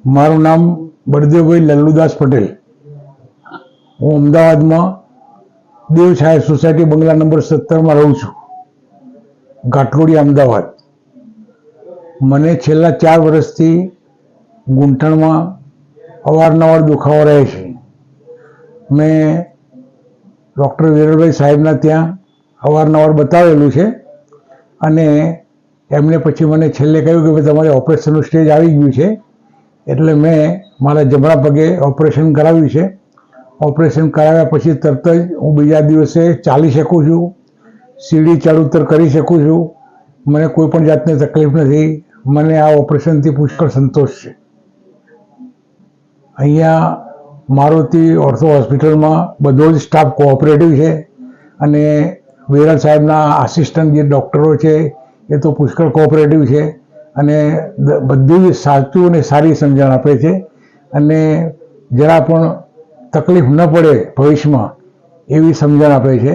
મારું નામ બળદેવભાઈ લલ્લુદાસ પટેલ. હું અમદાવાદમાં દેવછાયા સોસાયટી બંગલા નંબર 17માં રહું છું, ઘાટલોડિયા, અમદાવાદ. મને છેલ્લા 4 વર્ષથી ગૂંઠણમાં અવારનવાર દુખાવો રહે છે. મેં ડૉક્ટર વિરલભાઈ સાહેબના ત્યાં અવારનવાર બતાવેલું છે અને એમને પછી મને છેલ્લે કહ્યું કે ભાઈ તમારે ઓપરેશનનું સ્ટેજ આવી ગયું છે, એટલે મેં મારા જમણા પગે ઓપરેશન કરાવ્યું છે. ઓપરેશન કરાવ્યા પછી તરત જ હું બીજા દિવસે ચાલી શકું છું, સીડી ચડ ઉતર કરી શકું છું. મને કોઈ પણ જાતની તકલીફ નથી. મને આ ઓપરેશનથી પુષ્કળ સંતોષ છે. અહીંયા મારુતિ ઓર્થો હોસ્પિટલમાં બધો જ સ્ટાફ કોઓપરેટિવ છે અને વિરલ સાહેબના આસિસ્ટન્ટ જે ડૉક્ટરો છે એ તો પુષ્કળ કોઓપરેટિવ છે અને બધું જ સાચું અને સારી સમજણ આપે છે અને જરા પણ તકલીફ ન પડે ભવિષ્યમાં એવી સમજણ આપે છે.